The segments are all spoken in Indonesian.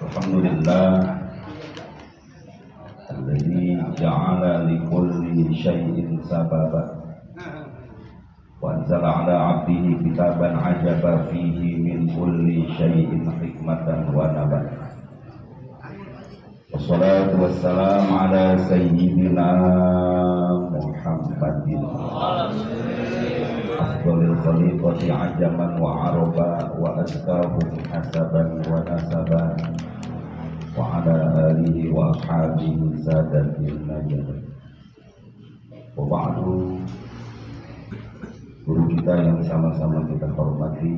Alhamdulillah alladzi ja'ala likulli syai'in sababa wa anzala 'ala 'abdihi kitaban 'ajaba fihi min kulli syai'in hikmatan wa nabata. Wassalatu wassalamu ala sayyidina Muhammadin afdhalil khaliqati ajaman wa araba wa azkahum hasaban wa nasaban wa ala alihi wa ashabihi sadatil najah. Wa ba'du, guru kita yang sama-sama kita hormati,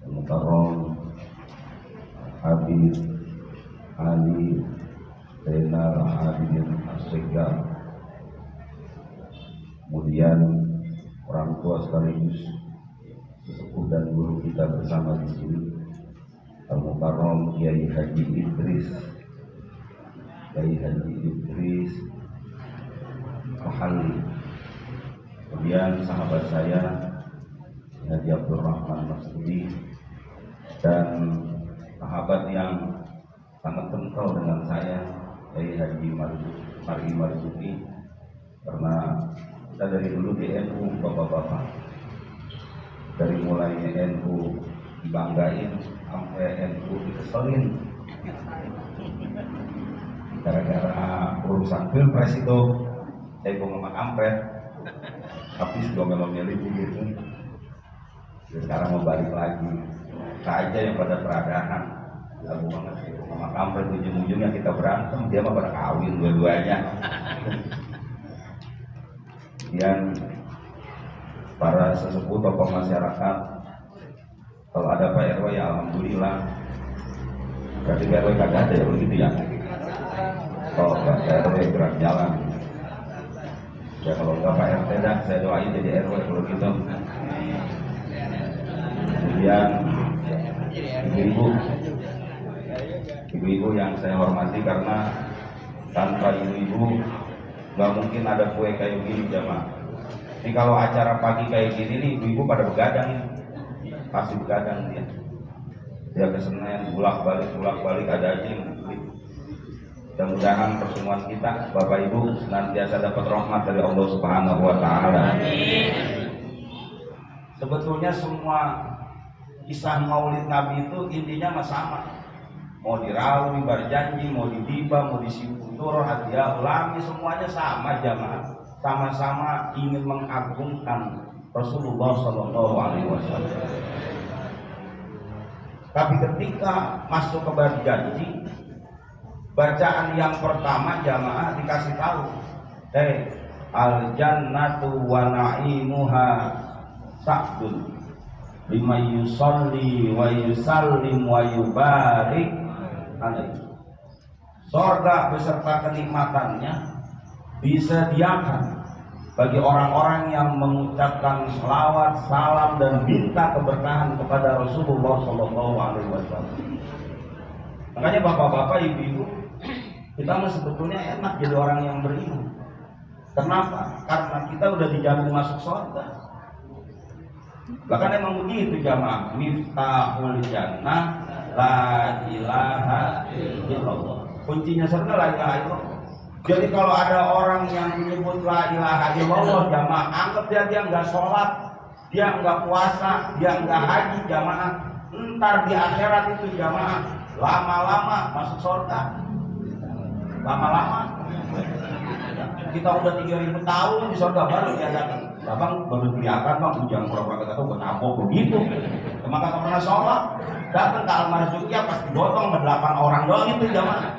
Mukarram Habib Ali Zainal Abidin As-Segaf, kemudian orang tua sekaligus sesepuh dan guru kita bersama di sini, Al-Mukarram Kiai Haji Idris Mahali, kemudian sahabat saya Haji Abdul Rahman Masudi, dan sahabat yang sangat kental dengan saya, Kiai Haji Marzuki, karena kita dari dulu di NU, bapak-bapak, dari mulai NU dibanggain sampai NU dikeselin gara-gara urusan pilpres itu. Saya ngomong kampret, tapi sudah melomeli begitu. Sekarang mau balik lagi, saja yang pada peradahan lagu banget itu sama kampret, ujung-ujungnya kita berantem, dia mah pada kawin dua-duanya. Kemudian para sesepuh tokoh masyarakat, kalau ada Pak RW ya alhamdulillah, berarti Pak RW kagak ada ya begitu ya. Oh Pak RW gerak jalan ya, kalau enggak Pak RT dah saya doain jadi RW kalau gitu. Kemudian ibu-ibu yang saya hormati, karena tanpa ibu-ibu nggak mungkin ada kue kayak gini jamaah. Jadi kalau acara pagi kayak gini nih, ibu-ibu pada begadang, pasti begadang dia. Dia ke Senen bolak-balik ada aja yang beli. Mudah-mudahan pertemuan kita Bapak Ibu senantiasa dapat rahmat dari Allah Subhanahu wa taala. Sebetulnya semua kisah Maulid Nabi itu intinya sama. Mau dirawi, berjanji, mau didiba, mau disiputuro, hadiah ulami, semuanya sama jamaah. Sama-sama ingin mengagungkan Rasulullah Sallallahu Alaihi Wasallam. Tapi ketika masuk ke berjanji, bacaan yang pertama jamaah dikasih tahu, al jannatu wa na'imuha sa'dun lima yusalli wa yusallim wa yubarik alaihi. Surga beserta kenikmatannya disediakan bagi orang-orang yang mengucapkan selawat, salam dan minta keberkahan kepada Rasulullah Sallallahu Alaihi Wasallam. Makanya bapak-bapak, ibu-ibu, kita mah sebetulnya enak jadi orang yang beriman. Kenapa? Karena kita udah dijamin masuk surga. Bahkan emang begitu jamaah, miftahul jannah la ilaha illallah. Kuncinya surga la ilaha illallah. Jadi kalau ada orang yang menyebut la ilaha illallah jamaah, anggap dia nggak sholat, dia nggak puasa, dia nggak haji jamaah. Ntar di akhirat itu jamaah lama-lama masuk surga. Lama-lama kita udah 3.000 tahun di surga baru diadakan. Abang baru kelihatan bang, jangan pura-pura kata gue nabok begitu. Emang kagak pernah sholat, datang ke Al-Marzuki pas digotong sama 8 orang doang itu jamaah.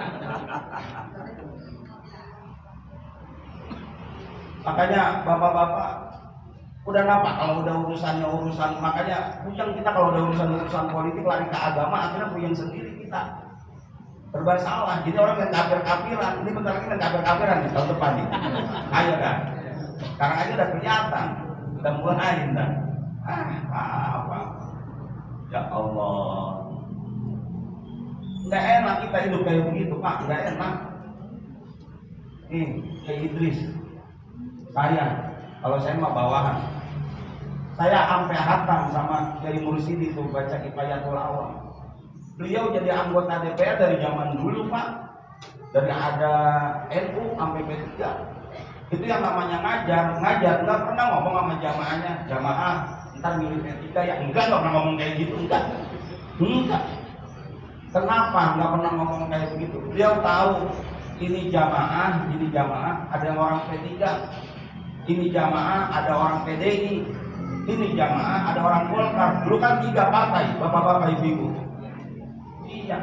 Makanya bapak-bapak udah nampak kalau udah urusan, makanya puyeng kita kalau udah urusan politik lari ke agama, akhirnya puyeng sendiri kita. Serba salah. Jadi orang yang kafir-kafiran, ini bentar lagi yang kafir-kafiran nih tahun depan nih. Ayo dah. Sekarang aja udah kelihatan, udah mulai dah. Apa? Ya Allah. Nggak enak kita hidup kayak begitu Pak, nggak enak. Nih, kayak Idris. Saya, kalau saya mah bawahan. Saya sampai hatam sama Kiai Mursidi itu baca Kifayatul Awam. Beliau jadi anggota DPR dari zaman dulu Pak, dari ada NU sampai P3. Itu yang namanya ngajar nggak pernah ngomong sama jamaah ntar milih P3 ya, enggak pernah ngomong kayak gitu, enggak. Kenapa nggak pernah ngomong kayak begitu? Beliau tahu ini jamaah ada yang orang P3, ini jamaah ada orang PDI, ini jamaah ada orang Golkar. Dulu kan 3 partai, bapak-bapak ibu-ibu. Iya.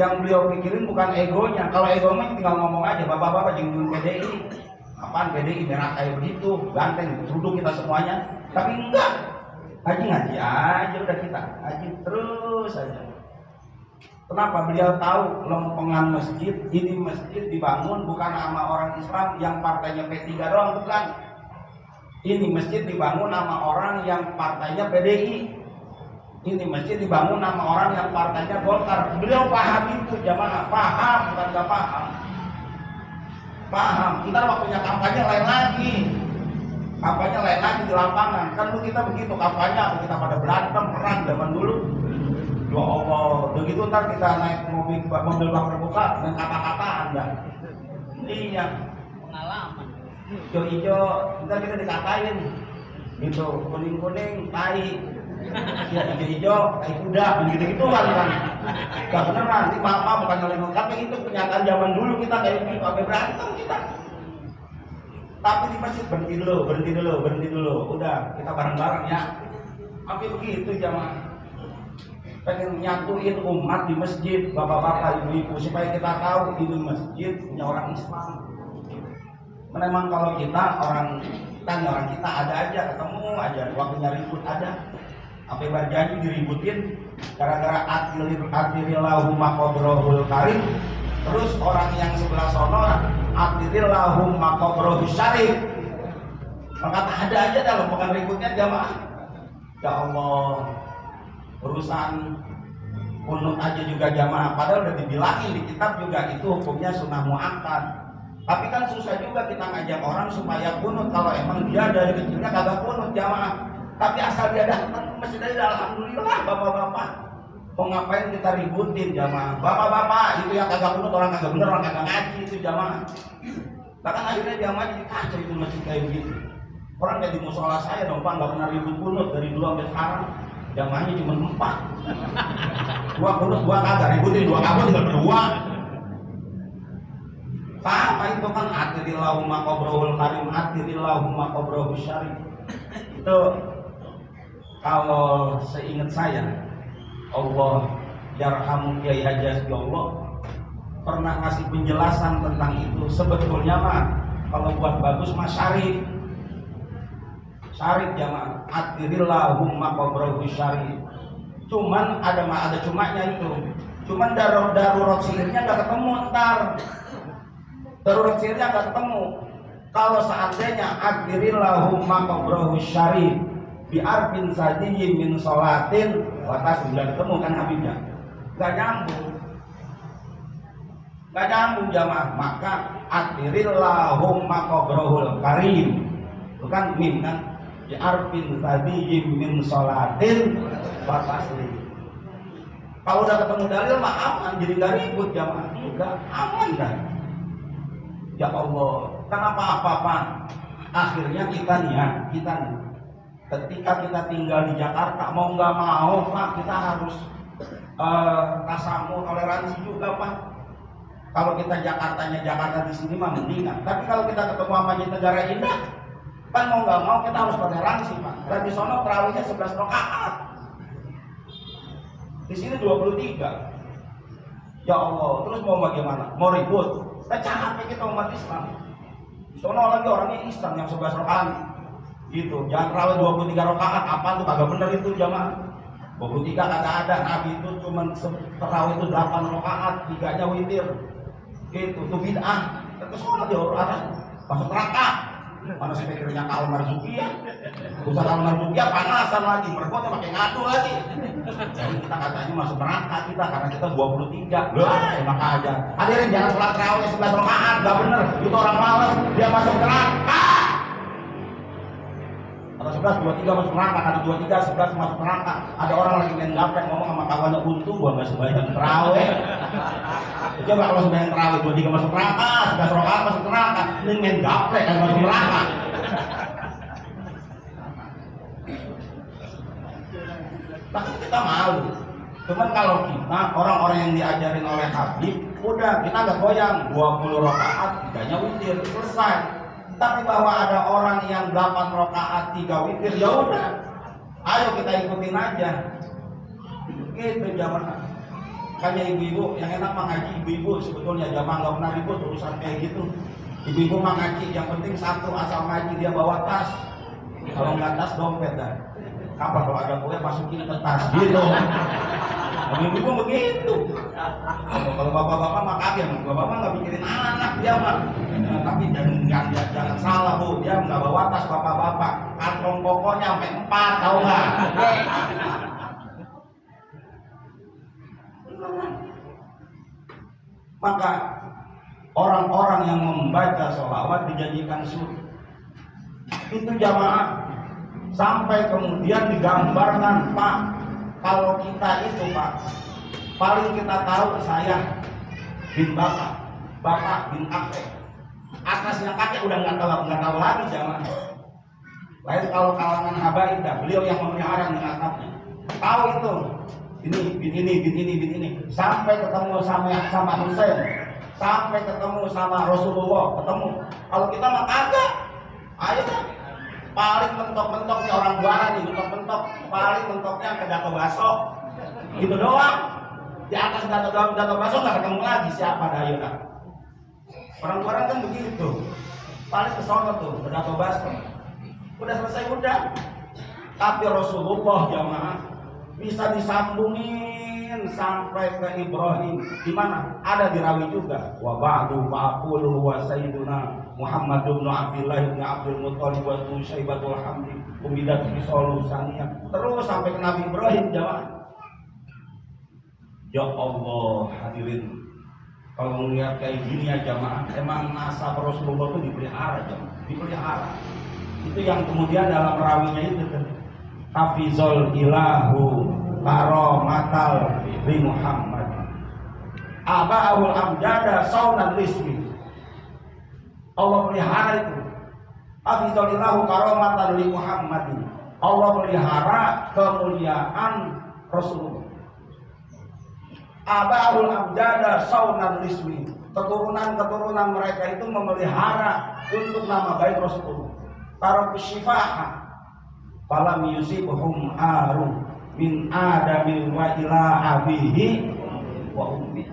Yang beliau pikirin bukan egonya. Kalau egonya tinggal ngomong aja, bapak-bapak jangan PDI. Apaan PDI merah kayak begitu, ganteng, duduk kita semuanya. Tapi enggak. Ngaji aja udah kita. Ngaji terus aja. Kenapa? Beliau tahu lempengan masjid, ini masjid dibangun bukan sama orang Islam yang partainya P3 doang, bukan. Ini masjid dibangun sama orang yang partainya PDI. Ini masjid dibangun sama orang yang partainya Golkar. Beliau paham itu jamaah, paham, bukan gak paham. Paham. Ntar waktunya kampanye lain lagi. Kampanye lain lagi di lapangan. Kan dulu kita begitu kampanye, kita pada berantem perang zaman dulu. Ya Allah, begitu ntar kita naik mobil bak terbuka dan kata-kata Anda. Iya. Pengalaman. Hijau-hijau, ntar kita dikatain. Gitu, kuning-kuning, tai. Ya, hijau-hijau, tai kuda, gitu-gitu kan. Gak beneran, ini maaf bukan nyolong. Tapi itu kenyataan zaman dulu kita kayak begitu, sampai berantem kita. Tapi di masjid berhenti dulu. Udah, kita bareng-bareng ya. Tapi begitu jamaah. Pengen nyatuin umat di masjid, bapak-bapak, ibu-ibu, supaya kita tahu ini masjid punya orang Islam. Memang kalau kita orang kita ada aja, ketemu aja, waktunya ribut ada. Sampai berjanji diributin gara-gara atirillahu maqabrahul karim. Terus orang yang sebelah sono atirillahu maqabrahul syarif. Maka ada aja dalam bukan ributnya jamaah. Ya Allah, urusan kunut aja juga jamaah, padahal udah dibilangin di kitab juga itu hukumnya sunnah muakkad. Tapi kan susah juga kita ngajak orang supaya kunut kalau emang dia dari kecilnya kagak kunut jamaah. Tapi asal dia datang masjid aja alhamdulillah bapak-bapak. Mau ngapain kita ributin jamaah? Bapak-bapak itu yang kagak kunut, orang kagak bener, orang kagak ngaji itu jamaah. Bahkan akhirnya jamaah jadi kacau itu masjid kayak begitu. Orang kayak di musola saya dong Pak, nggak pernah ribut kunut dari dulu sampai sekarang. Jamaahnya cuma 4. 2 kunut, 2 kagak ributin, 2 kagak tinggal berdua. Apa itu kan atirillahu maqabrahul karim, atirillahu maqabrahul syarif. Itu kalau seingat saya, Allah yarhamu Kiai Haji Allah pernah ngasih penjelasan tentang itu. Sebetulnya mah kalau buat bagus mah syarif jamaah, atirillahu maqabrahul syarif. Cuman ada cumanya itu. Cuman darurat sihirnya gak ketemu ntar. Darurat sihirnya gak ketemu. Kalau seandainya atirillahu maqabrahul syarif bi arbin sadiyyin min sholatin wa tasbih ketemu kan Habibnya. Gak nyambung jamaah. Maka atirillahu maqabrahul karim. Bukan mim kan? Bi arbin sadiyyin min sholatin wa tasbih. Kalau udah ketemu dalil mah aman, jadi gak ribut jamaah. Enggak, aman kan? Ya Allah, kenapa apa-apa? Akhirnya kita nih, ketika kita tinggal di Jakarta, mau nggak mau Pak, kita harus tasamu toleransi juga Pak. Kalau kita Jakarta di sini mah mendingan. Tapi kalau kita ketemu sama negara indah, kan mau nggak mau kita harus toleransi Pak. Dan di sono tarawihnya 11 rakaat. Di sini 23. Ya Allah, terus mau bagaimana? Mau ribut? Kita capek kita umat Islam. Sono lagi orangnya Islam yang 11 rakaat. Gitu. Jangan terawih 23 rakaat. Apa tuh kagak bener itu jamaah. 23 kagak ada. Nabi itu cuma terawih itu 8 rakaat, 3-nya witir. Gitu. Itu bid'ah. Terus sono dia orang masuk neraka. Mana sih pikirnya Kal Marzuki ya? Ustaz Kal Marzuki ya panasan lagi, mergotnya pakai ngadu lagi. Jadi kita katanya masuk neraka kita karena kita 23. Lah, enak aja. Hadirin jangan sholat tarawih 11 rakaat, enggak bener. Itu orang malas, dia masuk neraka. Kata 11, 23 masuk neraka. Kata 23, 11 masuk neraka. Ada orang lagi main gaplek ngomong sama kawannya, untung gua nggak sembahyang terawih. Coba kalau sembahyang terawih 23 masuk neraka, 11 rakaat masuk neraka. Ini main gaplek kan masuk neraka. Pasti kita malu. Cuman kalau kita orang-orang yang diajarin oleh Habib, udah kita nggak goyang 20 rakaat, 3-nya witir, selesai. Tapi bahwa ada orang yang 8 rakaat 3 witir, ya udah, ayo kita ikutin aja. Gitu jamaah. Makanya ibu-ibu yang enak mah ngaji, ibu-ibu sebetulnya jamaah nggak pernah ribut urusan kayak gitu. Ibu-ibu mah ngaji, yang penting satu, asal ngaji dia bawa tas. Kalau nggak tas dompet dah. Kapan kalau ada kue masukin ke tas gitu. Ibu-ibu begitu. Kalau bapak-bapak mah kaget, bapak-bapak nggak mikirin anak dia mah. Tapi jangan salah bu, dia nggak bawa tas bapak-bapak, kantong pokoknya sampai 4, tahu nggak? Maka orang-orang yang membaca sholawat dijanjikan surga. Itu jamaah. Sampai kemudian digambarkan, Pak, kalau kita itu Pak, paling kita tahu saya bin Bapak bin Akeh. Atasnya kakek udah nggak tahu lagi jamaah. Lain kalau kalangan habaib dah, beliau yang memelihara menatapnya. Tahu itu, bin ini, sampai ketemu sama Husain, sampai ketemu sama Rasulullah, ketemu. Kalau kita mah kagak, ayo kan. Paling mentok-mentoknya orang Buara nih, mentok-mentok, paling mentoknya ke Dato Baso, gitu doang. Di atas Dato Baso nggak ketemu lagi siapa dayo kan. Orang Buara kan begitu, paling ke sono tuh ke Dato Baso, udah selesai udah. Tapi Rasulullah jamaah bisa disambungin sampai ke Ibrahim, di mana ada dirawi juga. Wa ba'du fa'aqulu wa sayyiduna Muhammad bin Abdullah bin Abdul Muthalib wa Syaibatul Hamdi umidat fi solusannya terus sampai ke Nabi Ibrahim jamaah. Ya Allah hadirin, kalau melihat kayak gini ya jamaah, emang nasab Rasulullah itu dipelihara jamaah, dipelihara. Itu yang kemudian dalam rawinya itu hafizul ilahu karomatal li Muhammad aba'ul amjada saunan lismi. Allah pelihara itu hafizalillahu karamatan li Muhammadin. Allah pelihara kemuliaan Rasulullah. Aba'ul amjada saunan lismi. Keturunan mereka itu memelihara untuk nama baik Rasulullah. Tarafus syifaha falam yusibhum arum min adami wa ila abihi wa ummi.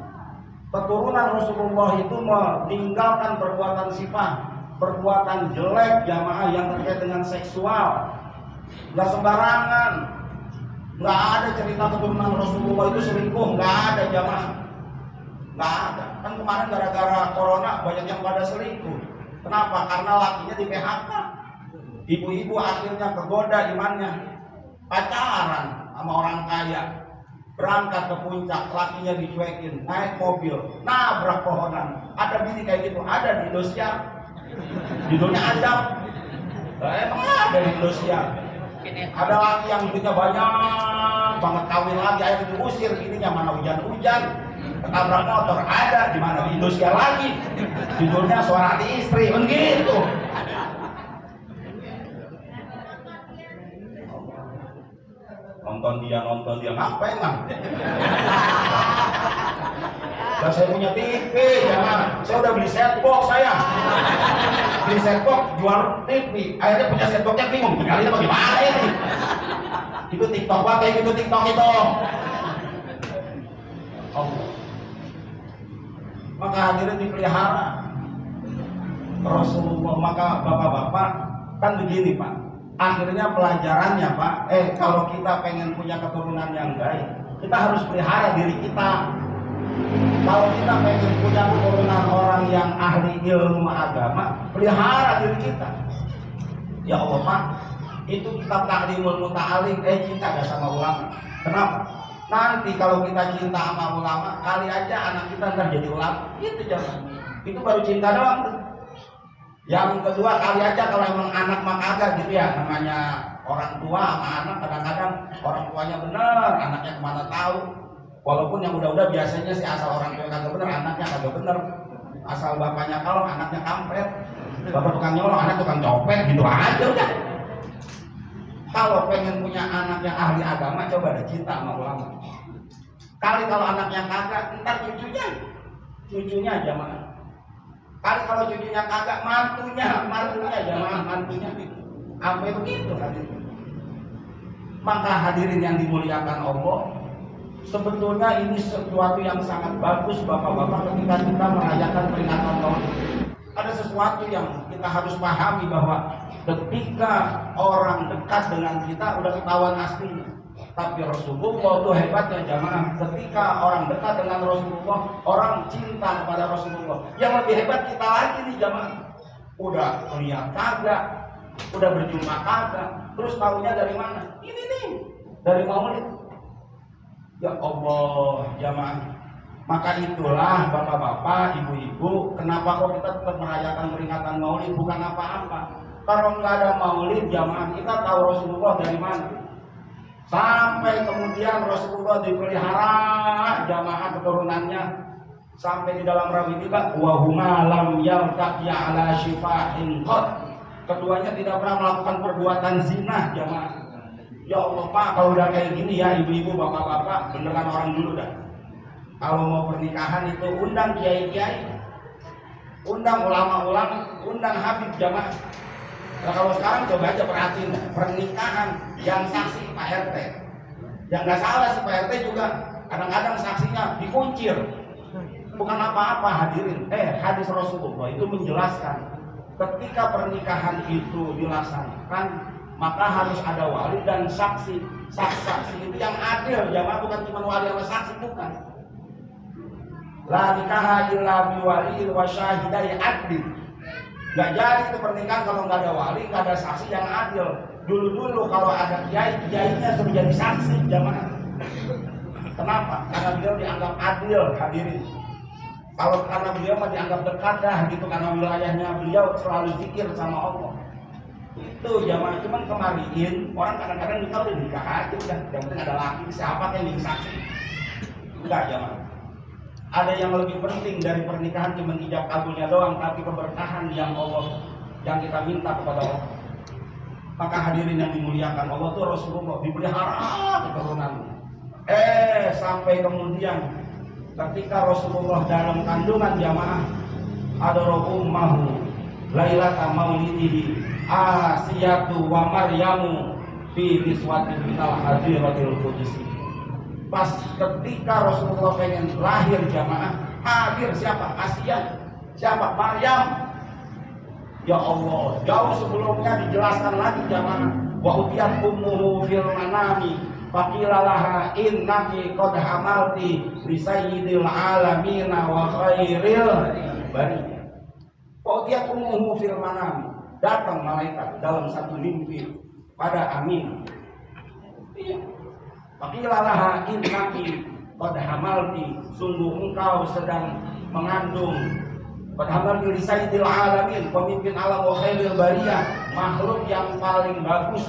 Keturunan Rasulullah itu meninggalkan perbuatan sifat, perbuatan jelek jamaah yang terkait dengan seksual. Nggak sembarangan. Nggak ada cerita keturunan Rasulullah itu selingkuh, nggak ada jamaah. Nggak ada. Kan kemarin gara-gara corona banyak yang pada selingkuh. Kenapa? Karena lakinya di PHK. Ibu-ibu akhirnya kegoda imannya, pacaran sama orang kaya. Berangkat ke puncak, lakinya dicuekin, naik mobil, nabrak pohonan. Ada bini kayak gitu, ada di Indonesia. Judulnya Adam. Emang ada di Indonesia. Ada laki yang duitnya banyak banget, kawin lagi, akhirnya diusir. Ininya mana hujan-hujan, ketabrak motor, ada di mana di Indonesia lagi. Judulnya Suara Hati Istri, begitu. Nonton dia ngapain lah? Dan saya punya TV, jangan. Saya udah beli setbox saya. Beli setbox, jual TV. Akhirnya punya setboxnya bingung. Tinggalinnya bagaimana ini? Itu TikTok pakai gitu TikTok itu. Oh. Maka hadirin dipelihara Rasulullah. Maka bapak-bapak kan begini Pak. Akhirnya pelajarannya Pak, kalau kita pengen punya keturunan yang baik, kita harus pelihara diri kita. Kalau kita pengen punya keturunan orang yang ahli ilmu agama, pelihara diri kita. Ya Allah Pak, itu kitab Taklimul Muta'alim, cinta gak sama ulama. Kenapa? Nanti kalau kita cinta sama ulama, kali aja anak kita ntar jadi ulama. Itu jangan. Itu baru cinta doang tuh. Yang kedua, kali aja kalau emang anak mah kagak gitu ya, namanya orang tua sama anak kadang-kadang orang tuanya bener, anaknya kemana tahu. Walaupun yang udah-udah biasanya sih asal orang tua kagak bener, anaknya kagak bener. Asal bapaknya kalau anaknya kampret, bapak tukang nyolong, anak tukang copet, gitu aja udah. Kalau pengen punya anak yang ahli agama, coba deh cinta sama ulama. Kali kalau anaknya kagak, ntar cucunya jamaah. Kali kalau cucunya kagak, mantunya jamaah, mantunya. Sampai begitu hadirin. Maka hadirin yang dimuliakan Allah, sebetulnya ini sesuatu yang sangat bagus bapak-bapak ketika kita merayakan peringatan Maulid. Ada sesuatu yang kita harus pahami bahwa ketika orang dekat dengan kita udah ketahuan aslinya. Tapi Rasulullah itu hebatnya jamaah, ketika orang dekat dengan Rasulullah, orang cinta kepada Rasulullah. Yang lebih hebat kita lagi nih jamaah. Udah lihat kagak, udah berjumpa kagak, terus tahunya dari mana? Ini nih, dari Maulid. Ya Allah jamaah. Maka itulah bapak-bapak, ibu-ibu, kenapa kok kita tetap merayakan peringatan Maulid? Bukan apa-apa. Kalau nggak ada Maulid jamaah, kita tahu Rasulullah dari mana? Sampai kemudian Rasulullah dipelihara jamaah keturunannya sampai di dalam rawi kita wa huma lam yaltaqiya ala shifahin qad. Keduanya tidak pernah melakukan perbuatan zina jamaah. Ya Allah Pak, kalau udah kayak gini ya ibu-ibu, bapak-bapak, beneran orang dulu dah. Kalau mau pernikahan itu undang kiai-kiai, undang ulama-ulama, undang habib jamaah. Nah, kalau sekarang coba aja perhatiin pernikahan yang saksi Pak RT. Yang nggak salah sih Pak RT juga kadang-kadang saksinya dikuncir. Bukan apa-apa hadirin. Hadis Rasulullah itu menjelaskan ketika pernikahan itu dilaksanakan maka harus ada wali dan saksi. Saksi itu yang adil, jamaah, bukan cuma wali sama saksi, bukan. La nikaha illa biwaliin wa syahidai adil. Nggak jadi itu pernikahan kalau nggak ada wali, nggak ada saksi yang adil. Dulu kalau ada kiainya sudah jadi saksi jamaah. Kenapa? Karena beliau dianggap adil hadirin. Kalau karena beliau mah dianggap dekat dah gitu, karena wilayahnya beliau selalu zikir sama Allah. Itu jamaah. Cuman kemarin orang kadang-kadang kita udah nikah aja udah, yang penting ada laki, siapa yang jadi saksi? Enggak jamaah. Ada yang lebih penting dari pernikahan cuma ijab kabulnya doang, tapi keberkahan yang Allah yang kita minta kepada Allah. Maka hadirin yang dimuliakan Allah tuh Rasulullah dipelihara keturunan. Sampai kemudian ketika Rasulullah dalam kandungan jamaah ada ummahu lailata maulidihi Asiyatu wa Maryamu fi niswatin minal hadiratil qudsi. Pas ketika Rasulullah pengen lahir jamaah, hadir siapa? Asia. Siapa? Maryam. Ya Allah, jauh sebelumnya dijelaskan lagi jamaah. Wa utiyat ummuhu fil manami faqila laha innaki qad hamalti li sayyidil alamin wa khairil bariyah. Wa utiyat ummuhu fil manami. Datang malaikat dalam satu mimpi pada Amin. Faqilalaha innaki qad hamalti, sungguh engkau sedang mengandung. Qad hamalti li sayyidil alamin, pemimpin alam wa khairil bariyah, makhluk yang paling bagus,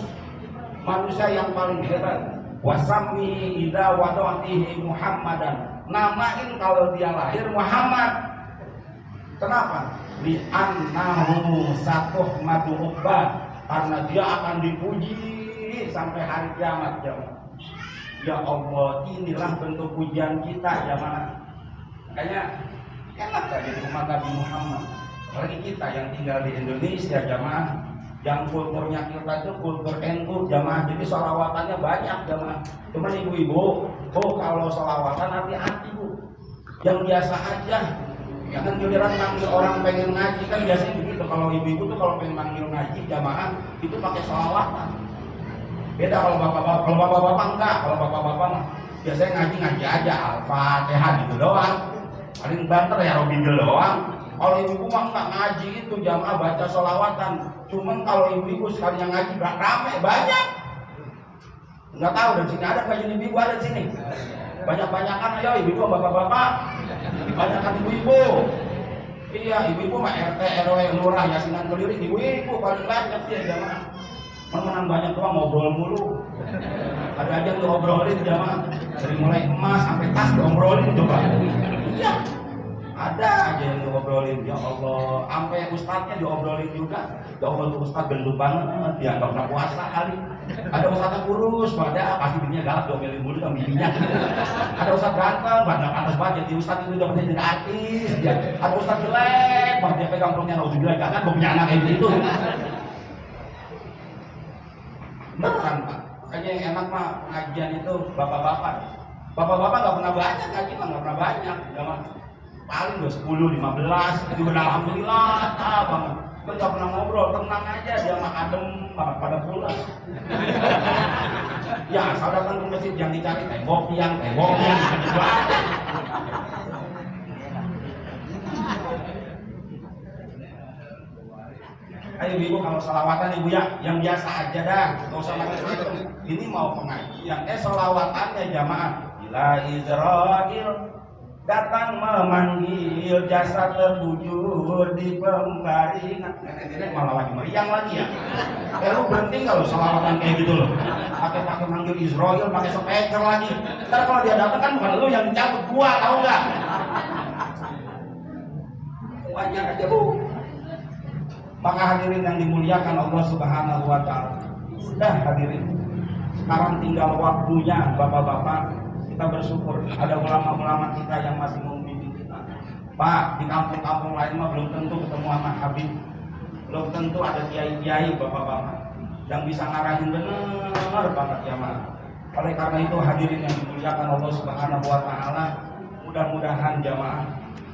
manusia yang paling hebat. Wasammi idza wada'tihi Muhammadan, namain kalau dia lahir Muhammad. Kenapa? Li annahu satuhmadu ubbah, karena dia akan dipuji sampai hari kiamat jemaah. Ya Allah, inilah bentuk pujian kita jemaah. Makanya enak saja di umat Nabi Muhammad. Apalagi kita yang tinggal di Indonesia jemaah, yang kulturnya kita itu kultur NU jemaah. Jadi sholawatan banyak jemaah. Cuman ibu-ibu, kalau sholawatan hati-hati bu. Yang biasa aja. Jangan giliran manggil orang pengen ngaji, kan biasanya begitu. Kalau ibu-ibu tuh kalau pengen manggil ngaji jamaah itu pakai sholawatan. Beda kalau bapak-bapak. Kalau bapak-bapak enggak. Kalau bapak-bapak mah biasanya ngaji aja Al-Fatihah gitu doang. Paling banter ya Robidil doang. Kalau ibu-ibu mah enggak, ngaji itu jamaah baca sholawatan. Cuman kalau ibu-ibu sekali yang ngaji gak rame banyak. Enggak tahu dari sini ada kajian ibu-ibu ada di sini. Banyak-banyakan ayo ibu-ibu bapak-bapak. Banyakkan ibu-ibu. Iya, ibu-ibu mah RT, RW, lurah, yasinan keliling, ibu-ibu paling banyak sih jamaah. Menang banyak doang ngobrol mulu. Ada aja tuh obrolin jamaah. Dari mulai emas sampai tas diobrolin coba. Iya. Ada aja yang diobrolin, ya Allah. Sampai ustadznya diobrolin juga. Ya Allah tuh ustadz gendut banget, dia nggak pernah puasa kali. Ada ustadz kurus, pada pasti bininya galak diomelin mulu sama bininya. Ada ustadz ganteng, nggak pantas banget jadi ustadz itu udah pasti jadi artis. Ya. Ada ustadz jelek, banget dia pegang perutnya nauzubillah, kan punya anak kayak gitu. Beneran Pak, makanya yang enak mah pengajian itu bapak-bapak. Bapak-bapak nggak pernah banyak ngaji mah nggak pernah banyak, paling 10, 15, itu benar alhamdulillah banget. Kita nggak pernah ngobrol, tenang aja dia mah adem banget pada pulang. Ya asal datang ke masjid yang dicari tembok yang gitu aja. Ayo ibu kalau selawatan ibu ya yang biasa aja dah, nggak usah macam-macam. Ini mau pengajian, selawatannya jamaah. Ila Israel datang memanggil jasa terbujur di pembaringan. Nenek malah lagi meriang lagi ya. Lu berhenti nggak lo selawatan kayak gitu loh? Pakai manggil Israel, pakai speaker lagi. Ntar kalau dia datang kan bukan lu yang dicabut, gua tahu nggak? Wajar aja bu. Maka hadirin yang dimuliakan Allah Subhanahu wa Ta'ala, sudah hadirin, sekarang tinggal waktunya bapak-bapak kita bersyukur ada ulama-ulama kita yang masih membimbing kita. Pak, di kampung-kampung lain mah belum tentu ketemu sama Habib, belum tentu ada kiai-kiai bapak-bapak yang bisa ngarahin bener banget ya Mas. Oleh karena itu hadirin yang dimuliakan Allah Subhanahu wa Ta'ala, mudah-mudahan jamaah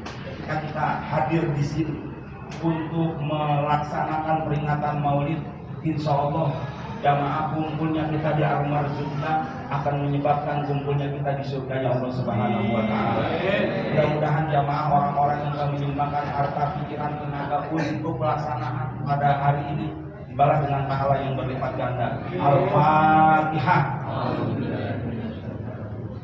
ketika kita hadir di sini untuk melaksanakan peringatan Maulid, insya Allah jamaah kumpulnya kita di Al-Marzuqna akan menyebabkan kumpulnya kita di surganya Allah Subhanahu wa Ta'ala. Mudah-mudahan jamaah orang-orang yang telah menyumbangkan harta, pikiran, tenaga untuk pelaksanaan pada hari ini dibalas dengan pahala yang berlipat ganda. Al-Fatihah.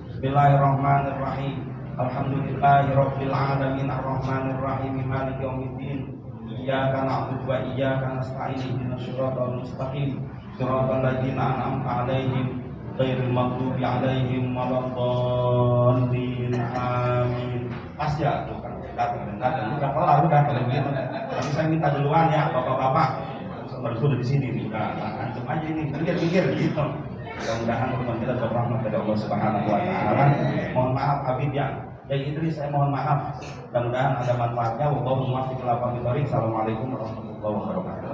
Bismillahirrahmanirrahim. Alhamdulillahirabbil alamin arrahmanir rahim maliki yaumiddin. Iyyaka na'budu wa iyyaka nasta'in ihdinas siratal mustaqim siratal ladzina an'amta 'alaihim ghairil maghdubi 'alaihim waladdallin. Amin. Pas ya tuh kan udah kelar udah kalau begitu. Tapi saya minta duluan ya bapak-bapak. Sudah di sini nih, udah antum aja ini pikir-pikir gitu. Mudah-mudahan teman kita berrahmat dari Allah Subhanahu wa Ta'ala. Mohon maaf Habib ya. Jadi Idris saya mohon maaf. Mudah-mudahan ada manfaatnya. Wallahu muwaffiq ila aqwamit thoriq. Assalamualaikum warahmatullahi wabarakatuh.